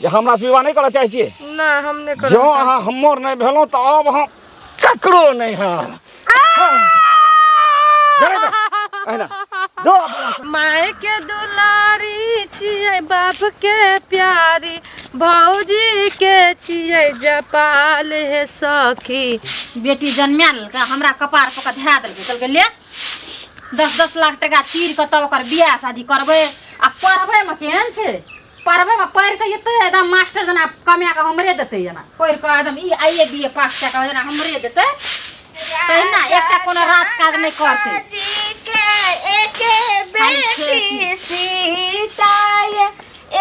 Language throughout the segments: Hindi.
जे हमरा से विवाह नहीं करऽ चाहै छियै? नहीं हम नहीं कर। जो अहाँ हमर नहीं भेलौं त अब हम ककरो नहीं हां। जो माय के दुलारी छियै बाप के प्यारी भौजी के छियै जपाल हे सखी। बेटी जन्माल का हमरा कपार पर धरा देलकै कहलकै ले 10-10 लाख टका चीर के तब ओकर बियाह शादी करबै आ पढ़बै में केहन छै पढ़बै में पढ़ के एते एकदम मास्टर जना कमा के हमरे देतै जना पढ़ के एकदम ई आईए बीए पास कए के जना हमरे देतै तहिना एकटा कोनो राज काज नहीं करतै जी के एके बेटी सीताय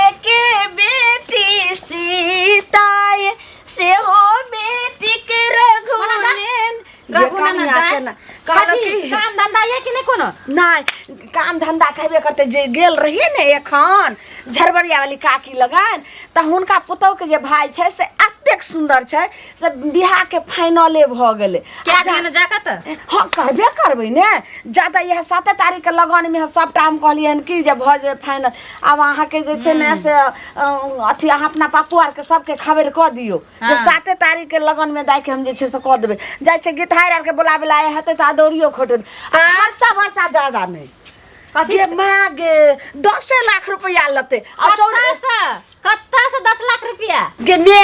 एके बेटी सीताय से हो बेटी के रघुनैन काम धंधा ये कि नहीं कोनो नहीं काम धंधा कहबे करते जे गेल रहिए ने एखन झरबरिया वाली काकी लगन त हुनका पुतौ के जे भाई छै से एतेक सुंदर छै से बियाह के फाइनले भ गेले। क्या दिन जाके त हां कहबे करबै ने ज्यादा यह 7 तारीख के लगन में सबटा हम कहलियन कि जे भ जे फाइनल अब अहाँ के जे छै ने से अथी अहाँ अपना पापू आर के सबके खबर क दियो जे 7 तारीख के लगन में दाई के हम जे छै से क देबै जाय छै गिटार आर के बुलावे ला हेतै त दौड़ियो खोटे खर्चा ज्यादा नहीं कथी मागे 10 लाख रुपया लते कत्ता से 10 लाख रुपया गे मे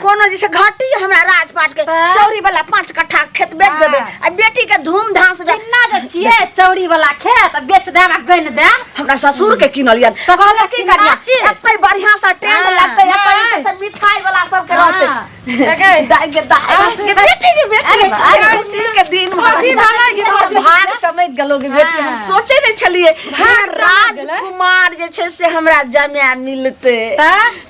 कोनो जैसे घाटी हमरा राजपाट के चौरी वाला 5 कट्ठा खेत बेच देबे आ बेटी के धूमधाम से कितना जे छिए चौरी वाला खेत बेच देब आ गन देब हमरा ससुर के किनलियन कहले की करिया एते बढ़िया सा टेंट लगते एते से मिठाई वाला सब के रहते दाई के बेटी के बेटी के दिन भाग चमक गेलो के बेटी हम सोचे नहीं छलिए राजकुमार जे छै से हमरा जमाय मिलते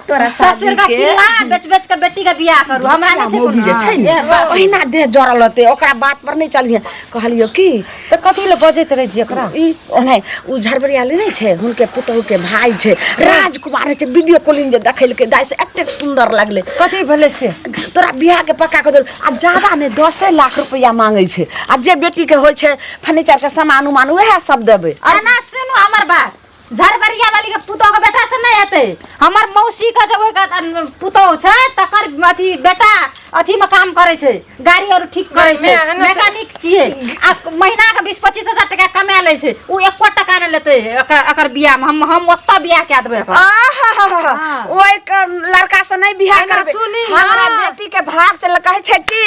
तोरा ससुर के बेच के बेटी के बियाह करू हमरा नहीं मोगी जे छै ने ओहिना देह जरल होते ओकरा बात पर नहीं चलिए कहलियो की त कथि ले बजैत रहे जी एकरा ई ओने उ झरबरिया ले नहीं छै हुनके पुतहु के भाई छै राजकुमार छै वीडियो कॉलिंग जे देखैलके दाई से एतेक सुंदर लागले कथि भेले से तोरा बियाह के पक्का कर दे आ ज्यादा ने 10 लाख रुपया मांगे छै आ जे बेटी के होय छै फर्नीचर के सामान उमान वह सब देबे आना सुनो हमर बात झरबरिया वाली के पुतो के बेटा से नहीं हेते हमर मौसी का जब पुतो छै तकर अथी बेटा अथी में काम करे छै गाड़ी और ठीक करे छै मैकेनिक छिए आ महीना के 20-25 हजार टका कमा ले छै उ 1 टका नहीं लेते एकर बियाह में हम ओत्ता बियाह के देबे ओइ के लड़का से नहीं बियाह करबे हमरा बेटी के भाग चल कहे छै कि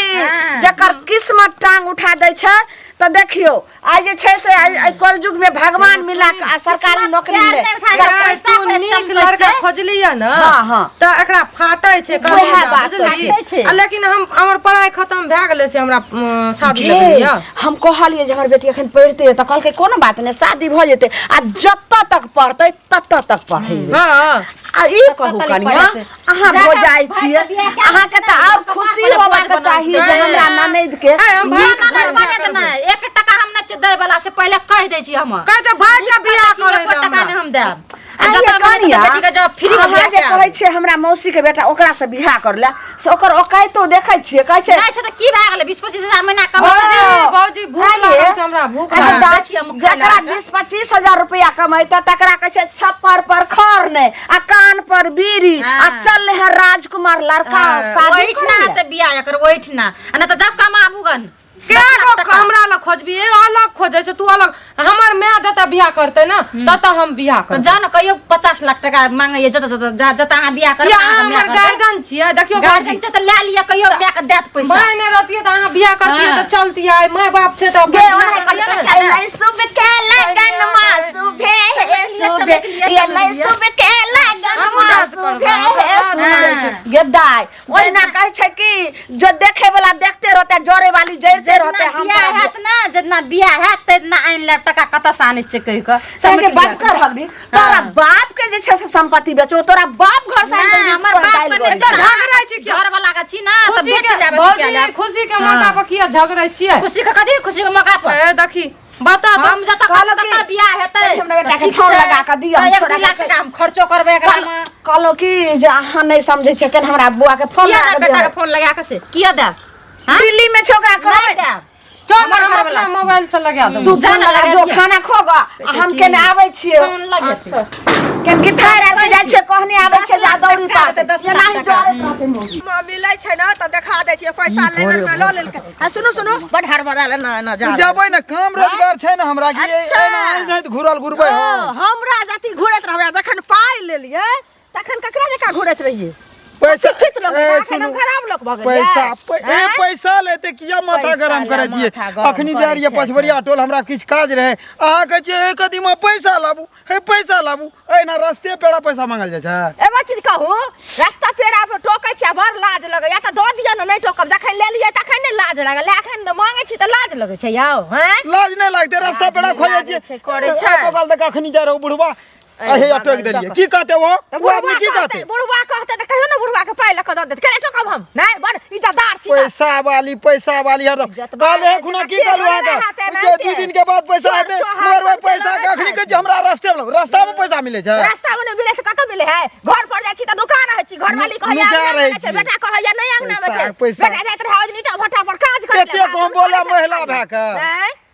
जकर किस्मत टांग उठा दे छै तो देखियो आज जे छै से कल युग में भगवान मिला सरकारी नौकरी ले नीक लड़का खोजलिया ना हां त एकरा फाटै छै बुझलियै छै लेकिन हमर पढ़ाई खत्म भ गेले से हमरा शादी लगलिया हम कहलिए जे हमर बेटी एखन पढ़ते त कहलकै कोनो बात नहीं शादी भ जेते आ जत्त तक पढ़तै तत्त तक पढ़ेबे हां आ ई कहू कनिया अहाँ हो जाय छिए अहाँ के त आब खुशी होबा के चाहिए जे हमरा ननद के ननद बने ना 1 टका हम न दे वाला से पहले कह दे छी हम कह जे भाई के बियाह करे टका हम देब जब बेटी के जब फ्री में जे कहै छै हमरा मौसी के बेटा ओकरा से बियाह करला से ओकर ओकाइतो देखै छिए कहै छै नहीं छै त की भ गेलै 20-25 हजार महीना कमाइ छै भौजी भूख लागल छै हमरा भूख लागल छै हम जकरा 20-25 हजार रुपया कमाइता तकरा कहै छै छप्पर पर खर नै आ कान पर बीड़ी आ चल है राजकुमार लड़का शादी ओइठना त बियाह कर ओइठना न त जब कमाबू गन क्या हमरा ल खोजबी अलग खोजे छै तू अलग हमर माय जता बियाह करते ना तता हम बियाह कर जान कहियो 50 लाख टका मांगे जता अहाँ बियाह कर हमर गार्जियन छियै देखियो गार्जियन छ त ले लिया कहियो माय के देत पैसा माय ने रहतिए त अहाँ बियाह करतिए त चलती आय माय बाप छै त सुबह के लगन मा सुबह ये नहीं सुबह के लगन मा सुबह गेदाई ओइना कहै छै कि जो देखे वाला देखते रहते जोरे वाली जड़ रहते हम बियाह हैत ना जितना बियाह हैत तेतना आइन लाख टका कत से आने छै कहि क चाहे बाप कर हबी तोरा बाप के जे छै से संपत्ति बेचो तोरा बाप घर से हमर बाप ने झगड़ै छी घर वाला का छी ना त बेच लेबे खुशी के मौका पर किया झगड़ै छी खुशी के कथि खुशी के मौका पर देखी बता हम जता कत बियाह हेतै हमरा बेटा के फोन लगा के दियो छोरा लाख टका हम खर्चो करबे एकरा में कहलो कि जे अहाँ नहीं समझै छै केन हमरा बुआ के फोन लगा के बेटा के फोन लगा के से किया देब दिल्ली में छोकरा कहै चल घर वाला मोबाइल से लगा दो तू जान लगा जो खाना खोगा हम केने आबै छियै अच्छा केन गिटार आर के जाय छै कहनी आबै छै जा दौड़ी पार ये नहीं जोरे मिलै छै ना त देखा दै छियै पैसा लेबै त ल लेलकै आ सुनु बड हड़बड़ा ले ना जा जबै न काम रोजगार छै न हमरा कि नहीं घुरल घुरबै हो हमरा जाति घुरैत रहबै जखन पाइ लेलियै तखन ककरा जका घुरैत रहियै पैसा सुनु खराब लोग भगल पैसा लेते किया माथा गरम करे छियै अखनी जा रहिए पछवरिया टोल हमरा किछ काज रहे अहाँ कहै छियै एक कदीमा पैसा लाबू हे पैसा लाबू एना रास्ते पेड़ा पैसा मांगल जाय छै एगो चीज कहू रास्ता पेड़ा पे टोकै छियै बड़ लाज लगै या त दऽ दियौ न नहीं टोकब जखन लेलियै तखन ने लाज लागल एखन मांगै छी त लाज लगै छै यौ हैं लाज नहीं लागते रास्ता पेड़ा खोजे छियै करे छै बगल तक अखनी जा रहौ बुढ़वा अहे अटक देलिए की कहते वो आदमी की कहते बुढ़वा कहते त कहियो न बुढ़वा के पाइ लक द देत केना टोकब हम नहीं बड़ इज्जतदार छी पैसा वाली हरदम काल है खुना की कहलु आके जे 2 दिन के बाद पैसा आते मोरवे पैसा के अखनी के हमरा रास्ता में पैसा मिले छै रास्ता में मिले त कत मिले है घर पर जाइ छी त दुकान रहै छी घर मालिक कहैया छै बेटा कहैया नहीं अंगना में छै बेटा जाइत रहै नीटा भट्टा पर काज करे एते कम बोला महिला भा के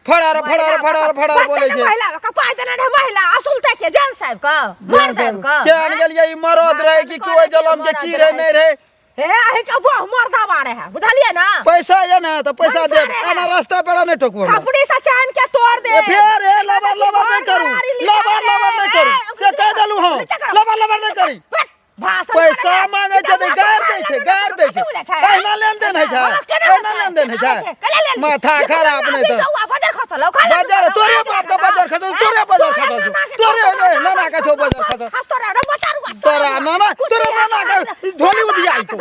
फड़ार बोले छै महिला का पाइ देने रहे महिला असुलते के जान साहब का मान साहब का के आन गेलिए ई मरद रहे कि कोई जलम के की रहे नहीं रहे हे आही का बहु मर्दा बारे है बुझलिए ना पैसा ये ना तो पैसा दे आना रास्ता पेड़ा नहीं टोकू खपड़ी से चैन के तोड़ दे फिर ए लबर नहीं करू लबर नहीं करू से कह देलू हम लबर नहीं करी पैसा मांगे छै गार दे छै एना लेन देन है छै माथा खराब नहीं तो बाजार तोरे बाप का बाजार खसो तोरे नाना का छो बाजार खसो तोरा नाना का ढोली उदिया आई तो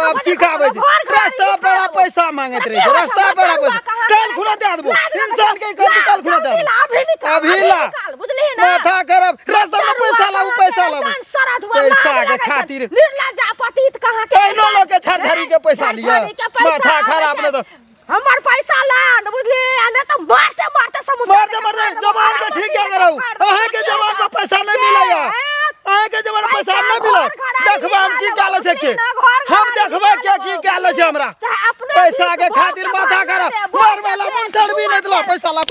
अब सिखावे छै रास्ता बड़ा पैसा मांगत रहे छै रास्ता बड़ा पैसा कल खुना दे देबो इंसान के कल खुना दे अभी ला माथा खराब रास्ता में पैसा लाबू पैसा के खातिर निर्लज्जा पतित कहां के एनो लोग के झरझरी के पैसा लिया माथा खराब न तो हमर पैसा ला न बुझली आने तो मारते समुद्र मारते जवान के ठीक क्या करू अहे के जवान में पैसा नहीं मिलैया अहे के जवान में पैसा नहीं मिला देखबा हम की गाले छै के हम देखबा क्या की गाले छै हमरा पैसा के खातिर माथा खराब मार वाला मुंडल भी नहीं दिला पैसा ला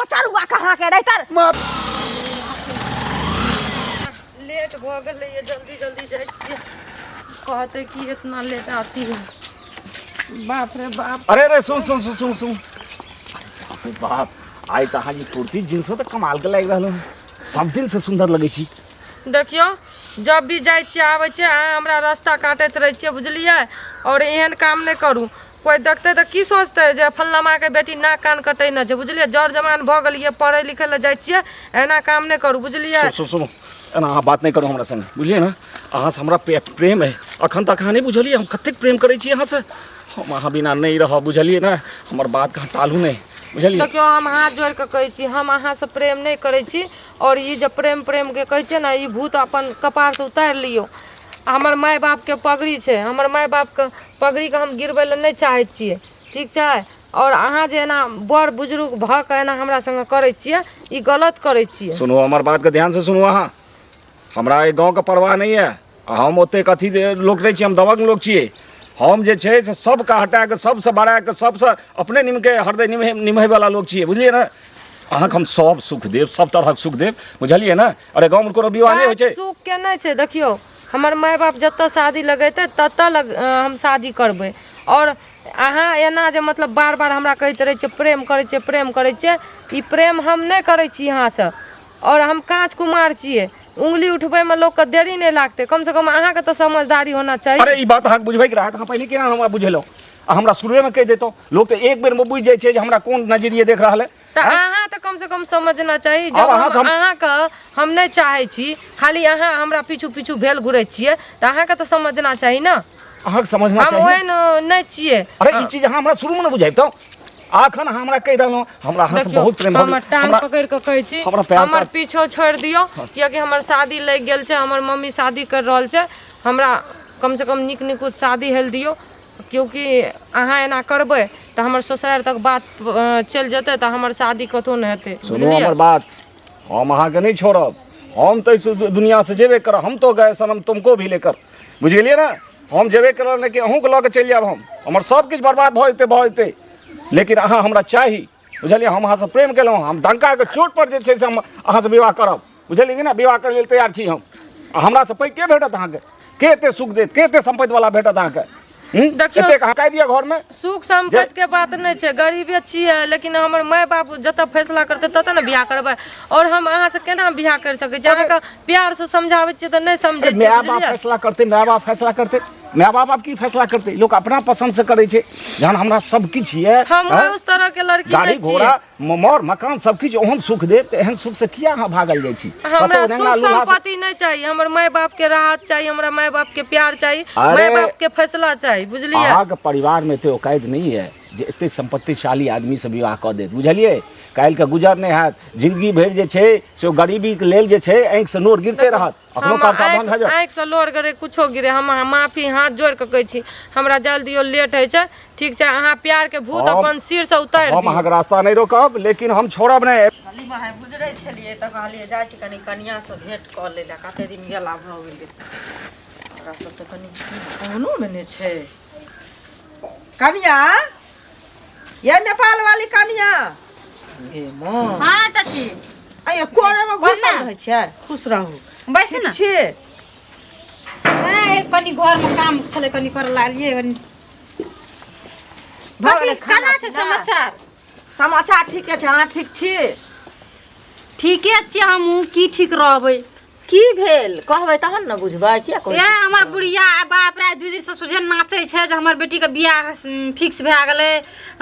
मचरुआ कहां के रहतर लेट भ गेलै ये जल्दी जाइ छियै कहते कि इतना लेट आती है बाप रे बाप अरे सुन बाप आइ त अहाँ कुर्ती जींस तो कमाल के लागि रहल सब दिन से सुंदर लगे छी देखियो जब भी जाइ छियै आबै छियै अहाँ हमरा रास्ता काटैत रहै छियै बुझलियै और एहन काम नहीं करू कोई देखते तो की सोचते जे फल्लामा के बेटी नाक कान कटै न छै बुझलियै जड़ जमान भ गेलियै पढ़ै लिखै ले जाइ छियै एना काम नहीं करू बुझलियै सुनो एना अहाँ बात नहीं करू हमरा संग बुझलियै ना अहाँ से हमरा प्रेम है अखन तक अहाँ नहीं बुझलियै हम कतेक प्रेम करै छी अहाँ से हम अहाँ बिना नहीं रह बुझलियै ना हमर बात कहाँ टालू नहीं बुझलियै देखियो हम हाथ जोड़ के कहै छी हम अहाँ से प्रेम नहीं करै छी और ई जे प्रेम के कहै छै ना ई भूत अपन कपार से उतार लियो हमर माय बाप के पगड़ी छै हमर माय बाप के पगड़ी के हम गिरबै ले नहीं चाहै छियै ठीक छै और अहाँ जे एना बड़ बुजुर्ग भ के एना हमरा संग करै छियै ई गलत करै छियै सुनो हमर बात के ध्यान से सुनो अहाँ हमरा एहि गाँव के परवाह नहीं है हम ओते कथी लोग रहे छी हम दबंग लोग छियै हम जे छै से सबके हटा के सबसे बढ़ा के सबसे अपने निम के हृदय निमहे वाला लोग छियै बुझलियै ना अहाँके हम सब सुख देव सब तरहक सुख देव बुझलियै ना अरे गाँव में कोनो विवाह नहीं होइ छै सुख के नहीं छै देखियो हमर माय बाप जतऽ शादी लगेतै ततऽ हम शादी करबै और अहाँ एना जे मतलब बार बार हमरा कहैत रहै छियै प्रेम करै छियै ई प्रेम हम नहीं करै छी यहाँ से और हम कांच कुमार छियै उंगली उठबै में लोग के देरी नहीं लागते कम से कम अहाँ के तो समझदारी होना चाहिए अरे ई बात अहाँ बुझबै के रहत अहाँ पहले केना हमरा बुझेलौ हमरा शुरुए में कह देतो लोग तो एक बेर में बुझ जाय छै जे हमरा कोन नजरिए देख रहल है तो अहाँ तो कम से कम समझना चाहिए जब अहाँ के हम नहीं चाहे छी खाली अहाँ हमरा पीछू भेल घुरै छियै तो अहाँ के तो समझना चाहिए ना अहाँ के समझना चाहिए हम ओहन नहीं छियै अरे ई चीज हमरा शुरू में न बुझाइतो आखन हमरा कह रहलो हमरा अहाँ से बहुत प्रेम हमर टांग पकड़ के कहै छी हमर पीछो छोड़ दियो कियाकि हमर शादी लग गेल छै हमर मम्मी शादी कर रहल छै हमरा कम से कम नीक शादी हेल दियो क्योंकि अहाँ एना करबै तो हमर ससुराल तक बात चल जेतै तो हमर शादी कतौ नहीं हेतै सुनो हमर बात हम अहाँ के नहीं छोड़ब हम तो इस दुनिया से जेबे करब हम तो गए सनम तुमको भी लेकर बुझ गेलियै ना हम जेबे करब लेकिन अहूँ के लऽ के चलि जायब हम हमर सब किछु बर्बाद भऽ जेतै लेकिन अहाँ हमरा चाही बुझलियै हम अहाँ से प्रेम केलहुँ हम डंका के चोट पर जे छै से हम अहाँ से विवाह करब बुझलियै कि ना विवाह करै लेल तैयार छी हम हमरा से पैघ के भेटत अहाँके के एते सुख देत, के एते संपत्ति वाला भेटत अहाँके? देखियौ, एते कहाँ कहि दिया घर में? सुख संपत्ति के बात नहीं है, गरीबी अच्छी है, लेकिन हमर माय बाप जतऽ फैसला करते ततऽ ने बियाह करबै। और हम अहाँ से केना बियाह कर सकै छी? अहाँके प्यार से समझाबै छियै तऽ नहीं समझै छियै। माय बाप फैसला करते, माय बाप फैसला करते, माय बाप आप की फैसला करते? लोग अपना पसंद से करे छे। जहन हमरा सब किछ ये, हम उस तरह के लड़की गाड़ी नहीं छियै। घोड़ा मोर मकान सब किछ ओहन सुख दे, त एहन सुख से किया अहाँ भागल जाइ छी? हमरा सुख संपत्ति नहीं चाहिए, हमर माय बाप के राहत चाहिए, हमरा माय बाप के प्यार चाहिए, माय बाप के फैसला चाहिए, बुझलिए? अहाँके परिवार में तो औकात नहीं है जे एते संपत्तिशाली आदमी से विवाह कऽ देत, बुझलिए? काल्हि के गुजर नहीं हैत, जिंदगी भरि जे छै से गरीबी के लेल जे छै आँखि से नोर गिरते रहत। अखनो का सावधान भऽ जाउ। आँखि से लोर गिरे कुछो गिरे, हम माफी हाथ जोड़ के कहै छी, हमरा जल्दी लेट है छै, ठीक छै? अहाँ प्यार के भूत अपन सिर से उतारि हम दियौ। अहाँके रास्ता नहीं रोकब, लेकिन हम छोड़ब नहीं। खाली माहे गुजरै छलियै तऽ कहलियै जाइ छी कनि कनिया से भेंट कऽ लै लए, कते दिन गेला भऽ गेलै। ओकरा सब तऽ कनि कोनो में नहि छै। कनिया ये नेपाल वाली कनिया, ए माँ हाँ चाची, अये कोने में घुसल कोना? रहै छै? खुश रहू। बैसे ना। छी कनी घर में काम छले, कनी कर लालिए। भऽ गेलै खाना केना छै पीना? समाचार? समाचार ठीके छै, अहाँ ठीक छी? ठीके छियै हमहूँ, की ठीक रहबै? की भेल कहबै तहन ने बुझबै। किया कहै ए हमर बुढ़िया बाप रे 2 दिन से सुझे नाचे छै जे हमर बेटी के बियाह फिक्स भए गेलै,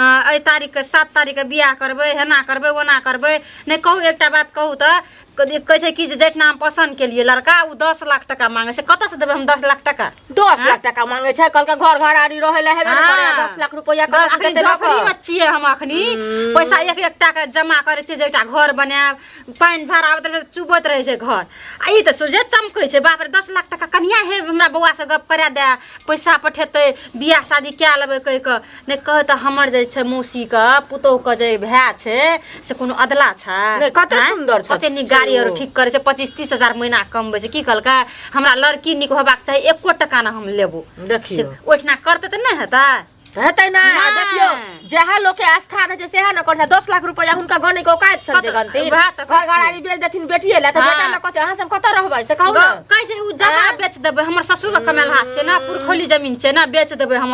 एहि तारीख के 7 तारीख के बियाह करबै, हेना करबै ओना करबै। नहीं कहू एकटा बात कहू तऽ कहै छै कि जे जेठना हम पसंद के लिए लड़का उ 10 लाख टका मांगे छै। कतऽ से देबै हम 10 लाख टका? 10 लाख टका मांगे छै? कल के घर घराड़ी रहै ले हेबे ने करे, 10 लाख रुपया कतऽ से अखनी देतै? झोपड़ी में छियै हम, अखनी पैसा एक एक टाका जमा करे छै जे एकटा घर बनायब। पानि झाड़ आबैत रहे चुबैत रहे छै घर, आ ई तऽ सोझे चमकै छै। बाप रे 10 लाख टका कनिया हे हमरा बौआ से गप करा दे, पैसा पठेतै, बियाह शादी कए लेबै कहि कऽ। नहि कहै तऽ हमर जे छै मौसी के पुतोह के जे भाय छै से कोनो अदला छै? नहि, कते सुन्दर छै। कते नीक गाड़ी और ठीक करे छै, 25-30 हजार महीना कमबै छै। की कहलकै हमरा लड़की नीक होबाक चाही, 1 टका ना हम लेबो। देखियौ ओहिठना करतै तऽ नहि हेतै? हेतै ना? नहि। देखियो जहाँ लोग के आस्था रहै छै सेहा न करतै। 10 लाख रुपया हुनका गने के औकात छै जे गनती। वएह तऽ घर घराड़ी बेच देथिन बेटिए ला तऽ बेटा न कहतै अहाँ सब कतऽ रहबै से कहू न। कैसे उ जगह बेच देबै? हमर ससुर के कमाल हाथ छै ना, पुरखोली जमीन छै ना, बेच देबै हम।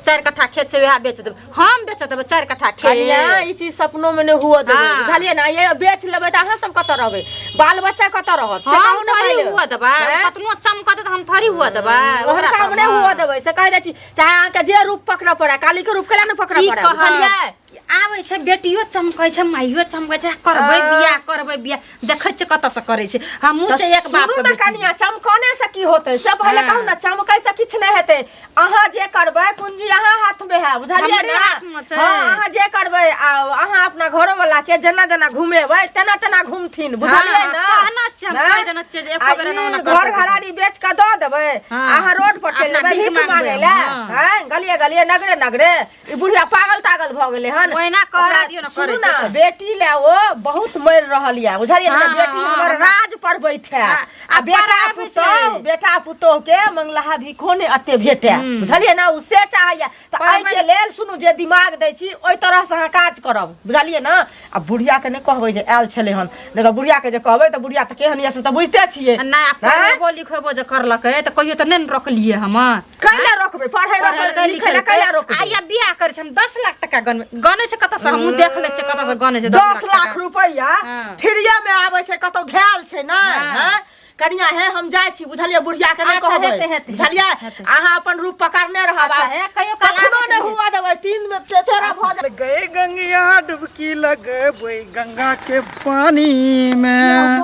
4 कट्ठा खेत छै वएह बेच देबै, हम बेच देबै 4 कट्ठा खेत। कनिया ई चीज सपनों में नहीं हुआ देबै, हाँ। बुझलिए ना? ये बेच लेबै त अहाँ सब कतऽ रहबै? बाल बच्चा कतऽ रहत से हम कहू न थोड़ी पहिले। हुआ देबै, हैं? कतनो चमकतै तऽ हम थोड़ी हुआ देबै? ओहन काम नहीं हुआ देबै से कह दै छी। चाहे अहाँ के जे रूप पकड़ पड़े, काली के रूप केला न पकड़ की पड़े, कहब? बुझलिए? आबै छै बेटियो चमकै छै, माइयो चमकै छै, करबै बियाह करबै बियाह, देखै छै कतऽ से करै छै। हमहूँ छै एक बाप सुनू के न बेटी। कनिया, चमकने से की होतै से पहले हाँ। कहू न। चमकै से किछ नहीं हेतै। अहाँ जे करबै पूंजी अहाँ हाथ में है, बुझलिए हमरे ना? हाथ में छै। हाँ, अहाँ जे करबै अहाँ अपना घरो वाला के जेना जेना घुमेबै तेना तेना घुमथिन, बुझलिए हाँ, ना? कहना छै, हम हाँ? कहि देना छै जे एको बेर आ एना ओना ई करतै घर घराड़ी बेच के दऽ देबै, हाँ। अहाँ रोड पर चलि अपना जेबै भीख भीख मांगे मांगबै, ले, हाँ। हैं? गलिए गलिए नगरे नगरे ई बुढ़िया पागल तागल भऽ गेलै हन। ओहिना करा दियौ न, सुनू करै न, छै तऽ। बेटी ले वो बहुत मर रहल या, बुझलिए ना? हाँ, बेटी हाँ, हमर हाँ। राज पर बैठे हाँ, आ बेटा पुतोह के मंगलहा भिखो ने अते भेटे, बुझलिए ना? उससे चाहैया त एहि के लेल सुनू जे दिमाग दै छी ओइ तरह से अहाँ काज करब, बुझलिए ना? आ बुढ़िया के नहि कहबै जे आयल छलै हन। देखो बुढ़िया के जे कहबै त बुढ़िया त केहन ये से त बुझते छियै। नहीं आप पढ़ेबो लिखेबो जे करलकै तऽ कहियो तऽ नहि रोकलिए हम। कैला रोकबै? पढ़ै लिखै ला कैला रोकबै? आइया बियाह करे छै, हम 10 लाख टका गने छै कतऽ से? हमहूँ देख ले छै कतऽ से गने छै 10 लाख रुपया हाँ। फ्रीए में आबै छै, कतौ धैल छै ना? हाँ। हैं? कनिया है हम जाइ छी, बुझलिए? बुढ़िया के नहि अच्छा, कहबै, हेतै। बुझलिए? अहाँ अपन रूप पकड़ने रहब। अच्छा, हे, कहियो काल कखनो आबै नहि छै। हुआ देबै। 3 में तेरा भऽ जाए। गए गंगिया डुबकी लगबै गंगा के पानी में।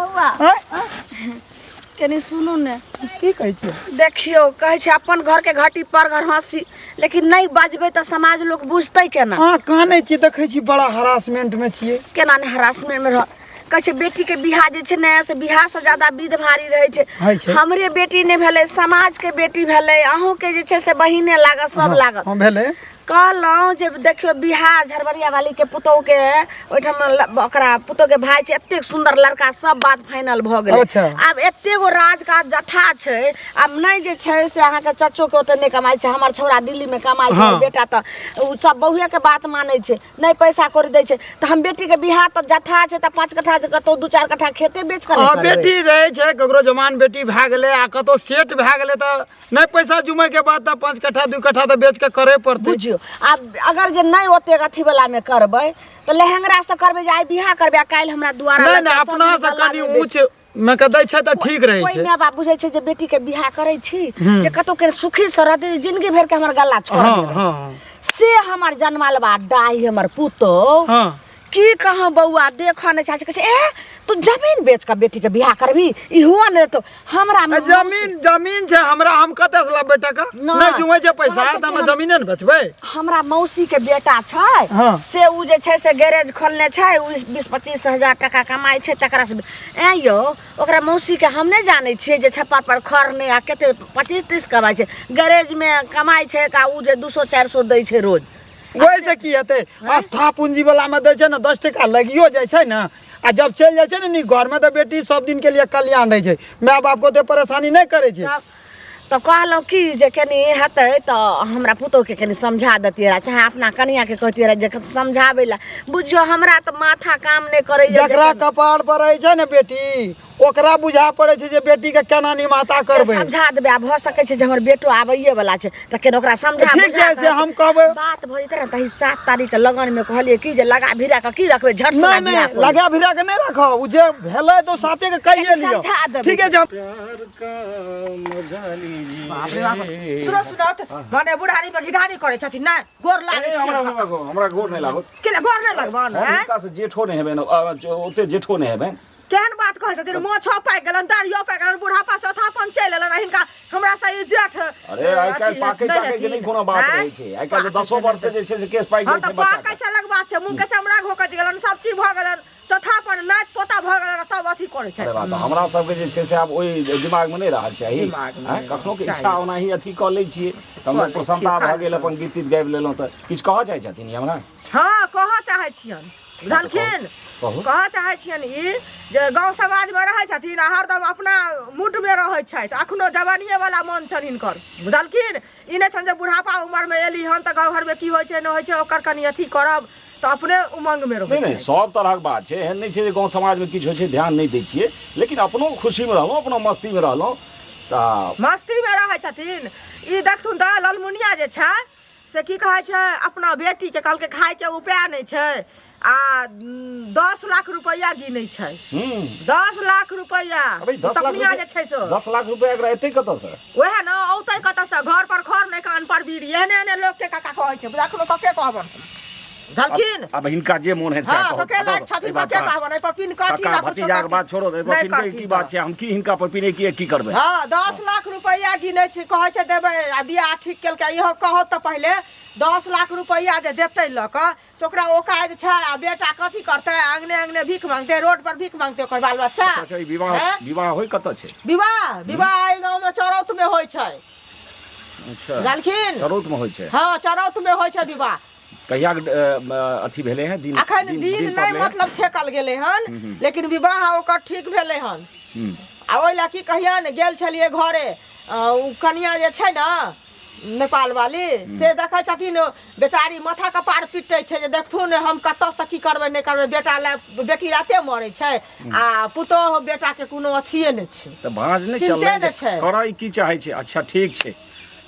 कनी सुनू ने, की कहै छियै? देखियो कहै छै अपन घर के घाटी पर घर हंसी, लेकिन नहीं बजबै तऽ समाज लोग बुझतै केना? अहाँ कानै छी, देखै छी बड़ा हरासमेंट में छियै। केना ने हरासमेंट में रह। कहै छै बेटी के बियाह जे छै ने से बियाह से ज्यादा विध भारी रहै होइ छै। छै। हमरे बेटी ने भेलै, समाज के बेटी भेलै, अहूँ के जे छै से बहिने लागत, सब लागत। हां भेलै। कहलहुँ जे देखियो बिहार झरबरिया वाली के पुतोह के ओहिठाम ओकरा पुतोह के भाई छै एतेक सुंदर लड़का सब बात फाइनल भ गेलै अच्छा। आब एते गो राजकाज जथा छै आब नहीं जे छै से अहाँ के चच्चो के ओते नहीं कमाई छै हमर छौड़ा दिल्ली में कमाई छै हाँ। बेटा त उ सब बहुए के बात मानै छै नहीं पैसा कौड़ी दै छै त हम बेटी के बिहार त जथा छै त 5 कट्ठा कतौ 2-4 कट्ठा खेते बेच के हाँ बेटी रहे छै ककरो जवान बेटी भए गेलै आ कतौ सेट भए गेलै तऽ नहीं पैसा जुमै के बाद तऽ 5 कट्ठा 2 कट्ठा तऽ बेच के करे पड़तै बुझियो आब अगर जे नहीं ओते अथी वाला में करबै त लहंगरा से करबै जे आई बियाह करबै काल हमरा दुआरा नहीं लग नहीं के अपना सब से गल्ला कनी में ऊंच में के दै छै तऽ ठीक रहे कोई छै माय बाप बुझै छै जे बेटी के बियाह करै छी जे कतौ के सुखी से रहते जिंदगी भर के हमर गल्ला छोड़ हाँ देबै हाँ से हमर जन्मल बा डाई हमर पुतो हाँ की कहाँ बउआ देखा नहीं चाहे कहै ए तू जमीन बेच के बेटी के बियाह करबी ई हुआ नहीं तो हमरा में जमीन छै हमरा हम कतऽ से लाबे टका नहीं जुमै छै पैसा कहै छै तऽ हम कि जमीने ने बेचबै हमरा मौसी के बेटा छै हाँ। से उ जे छै से गैरेज खोलने छै 20-25 हजार टका कमाई छै तकरा से ए यो ओकरा मौसी के हम नहीं जाने छियै जे छप्पा पर खर नहीं आ कते 25-30 कमाई छै गैरेज में कमाई छै का उ जे 200-400 दै छै रोज वैसे की हेतै आस्था पूंजी वाला में दै छै ने 10 टका लगियो जाइ छै ने आ जब चल जाइ छै ने घर में तो बेटी सब दिन के लिए कल्याण रहे छै माय बाप को तो परेशानी नहीं करे छै तो कहलौं कि जे कनी हेतै तो हमरा पुतोह के कनी समझा देतियै चाहे अपना कनिया के कहतियै जे समझाबै ला बुझियो हमरा तो माथा काम नहीं करे जकरा कपाड़ पर रहे छै ने बेटी ओकरा बुझा पड़े छै जे बेटी के केना निमाता करबै समझा देबै आ भ सकै छै जे हमर बेटो आबैये वाला छै त केन ओकरा समझा ठीक छै से हम कहबै बात भ जेतै न त 7 तारीख के लगन में कहलिए कि जे लगा भिड़ा के की रखबै झट से नहीं नहीं लगा भिड़ा के नहीं रखो उ जे भेलै तो साथे के कहिए लियो समझा देबै। ठीक है जब प्यार का मजा लीजिए सुनो सुनो भने बुढ़ानी पर घिघानी करे छथिन ना गोर लागे छी हमरा गोर नहीं लागत केले गोर नहीं लगबन हम हैं हिनका से जेठो नहीं हेबे ओते जेठो नहीं हेबे केहन बात कहै छथिन मोछ पाइ गेलन दाढ़ियो पाइ गेलन बुढ़ापा चौथापन चलि एलन हिनका हमरा से इज्जत अरे आइ काल पाके ताके के नहीं कोनो बात रहे छै आइ काल 10 वर्ष के जे छै से केस पाइ गेल छै बच्चा पाकै छै अलग बात छै मुंह के चमड़ा घोकच गेलन सब चीज भ गेलन चौथापन नाच पोता भ गेलन तब अथी करे छै अरे बात हमरा सब के जे छै से आब ओइ दिमाग में नहीं रहल चाहिए कखनो के इच्छा ओना ही अथी क लै छियै हम प्रसन्नता भ गेल अपन गीत गाबि लेलौं त किछ कहऽ चाहै छथिन हमरा हां कहऽ चाहै छियन बुझलखिन कहऽ चाहै छियन ई जे गांव समाज में रहै छथिन आ हरदम अपना मूड में रहै छथि अखनो जवानिये वाला मन छन हिनकर बुझलखिन ई नहि छन जे बुढ़ापा उमर में एली हन त गांव घर में की होइ छै न होइ छै ओकर कनी अथी करब त अपने उमंग में रहै नहीं सब तरहक बात छै एहन नहीं छै जे गाँव समाज में किछु होइ छै ध्यान नहीं दै छियै लेकिन अपनो खुशी में रहलौं अपनो मस्ती में रहलौं त मस्ती में रहै छथिन ई देखथुन त ललमुनिया जे छै से की कहै छै अपना बेटी के कहलकै खाय के उपाय नहीं छै आ 10 लाख रुपया गिनै छै 10 लाख रुपया अबे 10 लाख सपनिया जे छै सो 10 लाख रुपया एकरा एते कत से ओहे न औतै कत से घर पर खर नहीं कान पर बीड़ी एहने एहने लोग के काका कहै छै देखलो कके कहबन झलकिन अब हिनका जे मोन है से हां कके लाग छथिन कके कहबन ए पर पिन काठी काका ना कुछ भतीजा के बात छोड़ो पर पिन की बात छै हम की हिनका पर पिने की करबै हां 10 लाख रुपया गिनै छै कहै छै देबै आ बियाह ठीक केलकै इहो कहो त पहिले 10 लाख रुपया जे देतै ल क से ओकरा ओकाद छै आ बेटा कथी करतै आंगने आंगने भीख मांगतै रोड पर भीख मांगतै ओकर बाल बच्चा अच्छा ई विवाह होय कत छै विवाह एहि गांव में चरौत में होय छै अच्छा जानखिन चरौत में होय छै हां चरौत में होय छै विवाह कहिया अथी भेले हैं दिन अखन दिन नहीं मतलब ठेकल गेले हन लेकिन विवाह ओकर ठीक भेले हन आ ओइ ला की कहिया ने गेल छलिए घरे उ कन्या जे छै ना नेपाल वाली से देखै छथिन बेचारी माथा कपार पिटै छै जे देखथुन हम कतऽ से की करबै नहि करबै बेटा ला बेटी राते मरै छै आ पुतोह बेटा के कोनो अथिए नहि छै त भांज नहीं चलले करै की चाहै छै अच्छा ठीक छै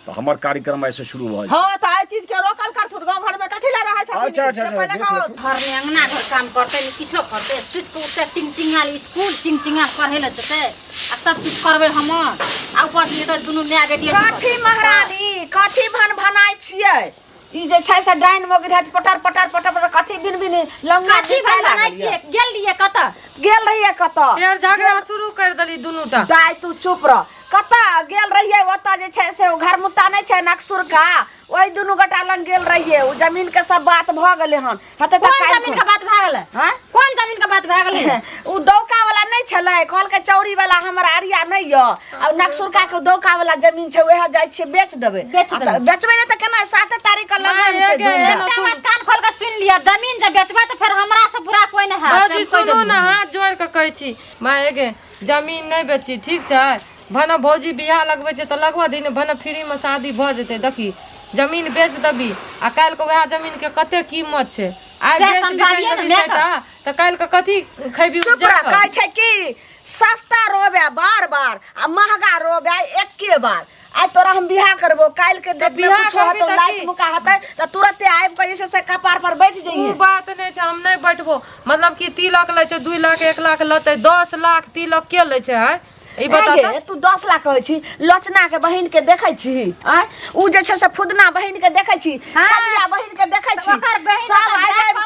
तो हमर कार्यक्रम ऐसे शुरू भ जाए हां त आइ चीज के रोकल करथुन गांव घर में कथि ला रहै छथिन अच्छा से पहिले कहो घर में अंगना घर काम करते किछो करते सुत के उठते टिंगटिंगा स्कूल टिंगटिंगा पढ़े ले जते आ सब चीज करबे हम आ ऊपर से तो दुनु नया बेटी कथी महारानी कथी भनाइ छियै ई जे छै से डाइन मगिर है पटर कथी बिन लंगा कथी बनाइ छिए गेल रहिए कत गेल रहिए कत फेर झगड़ा शुरू कर देली दुनूटा दाई तू चुप रह कत गेल रहिए ओता जे छै से घर मुत्ता नहीं छै नक्सुर का ओई दुनू गटा लंग गेल रहिए उ जमीन के सब बात भ गेले हन हते कौन जमीन का बात भ गेले हां कौन जमीन का बात भ गेले उ दौका वाला नहीं छले कल के चौड़ी वाला हमर आरिया नहीं य आ नक्सुरका के दौका वाला जमीन छै वह जाय छै बेच देबे बेचबे न त केना 7 तारीख के लगन छै बेटा कान खोल के सुन लिया जमीन जब बेचबा त फिर हमरा से बुरा कोई नहीं है भौजी सुनो ना हाथ जोड़ के कहै छी माय गे जमीन नहीं बेची ठीक छै भन भौजी बियाह लगबै छै त लगवा दिन भन फ्री में शादी भ जेतै देखी जमीन बेच देबी आ काल्हि के वएह जमीन के कते कीमत छै आज बेच देबी त काल्हि के कथी खैबी चुप रह कहै छै कि सस्ता रोबे बार बार आ महंगा रोबे एके बार आ तोरा हम बियाह करबो काल्हि के डेट में कुछ होतो लाइट मुका हतै त तुरंते आइब के जैसे से कपार पर बैठ जइए उ बात नहीं छै हम नहीं बैठबो मतलब कि तिलक ले छै 2 लाख 1 लाख लते 10 लाख तिलक के ले छै है ई बता गे तू 10 लाख कहै छी लोचना के बहिन के देखै छी आ उ जे छै से फुदना बहिन के देखै छी छलिया बहिन के देखै छी सब आइब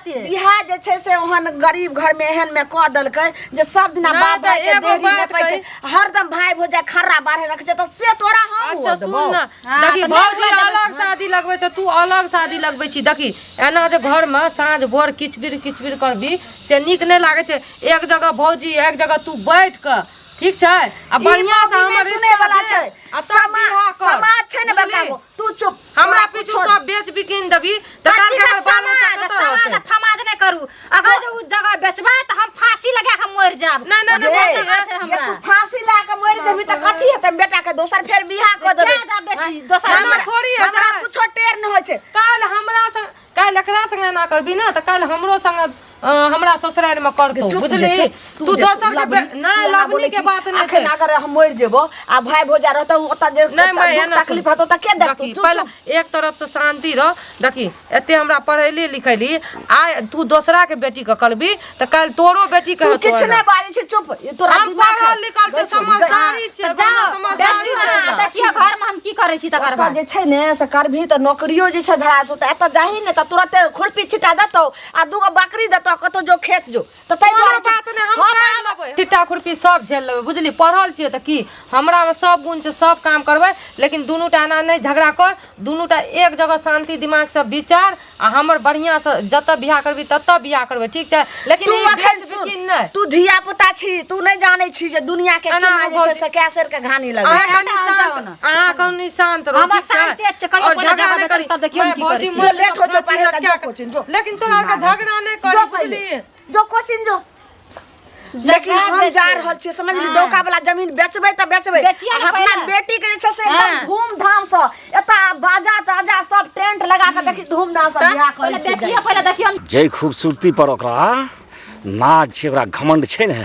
के बियाह जे छै से ओहन गरीब घर में एहन में क देलकै जे सब दिना बाप भाई के देरी नपै छै हरदम भाई भौजा खर्रा बाढ़े रखै छै त से तोरा हम अच्छा सुन ना देखी भौजी अलग शादी लगबै छ तू अलग शादी लगबै छी देखी एना जे घर में साँझ भोर किचबिर करबी से नीक नहीं लागे छै एक जगह भौजी एक जगह तू बैठ के ठीक छै आ बढ़िया से हमर सुने वाला छै आ समाज छै ने बताबो तू चुप हमरा पीछू सब बेच बिकिन देबी त काल के समाज फमाज नहीं करू अगर जो जगह बेचबा त हम फांसी लगा के मर जाब नहीं तू फांसी लगा के मर जेबी त कथी हेतै बेटा के दोसर फेर बियाह क देबे दोसर हमरा थोड़ी है हमरा कुछ टेर न होय छै काल हमरा संग काल एकरा संग ना करबी ना त काल हमरो संग हमरा ससुराल में करतो बुझली तू दोसर के नहीं लवनी के बात नहीं छै अगर हम मर जेबो आ भाई भौजा रहतो ओता जे तकलीफ हतो त के देखतो तू पहले एक तरफ से शांति रह देखी एते हमरा पढ़ैली लिखैली आ तू दोसरा के बेटी के करबी त काल तोरो बेटी के तू किछ नहीं बाजै छै चुप तोरा हम पढ़ल लिखल से समझदारी छै समझदारी छै देखिए घर में हम की करै छी तकर बाद जे छै ने से करभी त नौकरियो जे छै धरा तो एत जाही ने त तुरंत खुरपी छिटा देतो आ दूगो बकरी देतो कतो जो खेत जो त तै दुआरे बात ने हम कर लेबै छिट्टा खुरपी सब झेल लेबै बुझली पढ़ल छियै त की हमरा में सब गुण छै सब काम करबै लेकिन दुनू टा ना नहीं झगड़ा कर दुनू टा एक जगह शांति दिमाग से विचार आ हमर बढ़िया से जत बियाह करबी तत बियाह करबै ठीक छै लेकिन ई बेच बिकिन नहीं तू धिया पुता छी तू नहीं जानै छी जे दुनिया के केना जे छै से कैसर के घानी लगै छै अहाँ कनी शांत रहो ठीक छै और झगड़ा नहीं करी तब देखियो की करी जो लेट हो जो पहले क्या कोचिंग जो लेकिन तोरा के झगड़ा नहीं करी बुझली जो कोचिंग जो लेकिन हम जा रहल छी समझली दौका वाला जमीन बेचबै त बेचबै अपना बेटी के जे छै से एकदम धूमधाम से एता बाजा ताजा सब टेंट लगा के देखी धूमधाम से बियाह करै छी देखिए पहले देखियो जय खूबसूरती पर ओकरा नाज छै ओकरा घमंड छै ने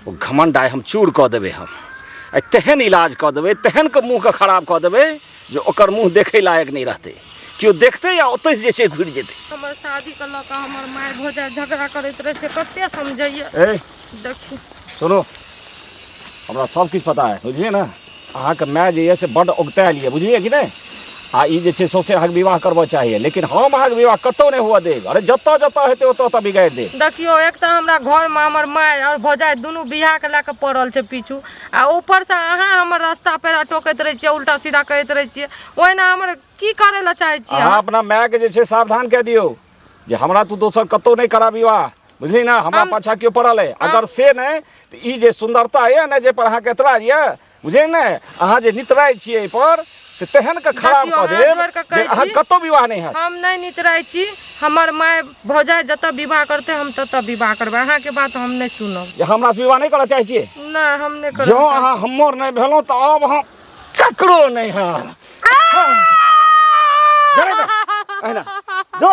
ओ घमंड आइ हम चूर कऽ देबै हम आ तेहन इलाज कऽ देबै तेहन के मुँह के खराब कऽ देबै जे ओकर मुँह देखै लायक नहीं रहतै केओ देखतै या ओतै जे छै घुरि जेतै हमर शादी के लऽ कऽ हमर माय भौजाई झगड़ा करैत रहै छै कते समझैया ए देखी सुनो हमरा सब किछु पता है बुझलिए ना अहाँके माय जे है से बड्ड उगतायल ये बुझलिए कि नहीं आ ई जे छै सौंसे अहाँके विवाह करबऽ चाहिए लेकिन हम अहाँके विवाह कतौ नहीं हुआ देब अरे जतऽ जतऽ हेतै ओतऽ ओतऽ बिगाड़ि देब देखियो एक तो हमरा घर में हमर माय और भौजाई दुनू बियाह के लए पड़ल छै पीछू आ ऊपर से अहाँ हमर रास्ता पेरा टोकैत रहै छियै उल्टा सीधा कहैत रहै छियै ओहिना हमर की करे ला चाहै छियै अहाँ अपना माय के जे छै सावधान कऽ दियौ जे हमरा तू दोसर कतौ नहीं करा विवाह बुझली ना हमरा पाछा क्यों पड़ल है अगर से नहीं तो ई जे सुंदरता है ना जे पर अहाँके एतराज ये बुझे ने अहाँ जे नितराय छियै एहि पर से तेहन के खराब कऽ देब अहाँ कतौ विवाह नहीं है हम नहीं नितराय छी हमर माय भौजाई जतऽ विवाह करते हम ततऽ विवाह करबै अहाँ के बात हम नहीं सुनब हमरा से विवाह नहीं करऽ चाहै छियै नहीं हम नहीं करब जो अहाँ हमर नहीं भेलौं तऽ अब हम ककरो नहीं है जो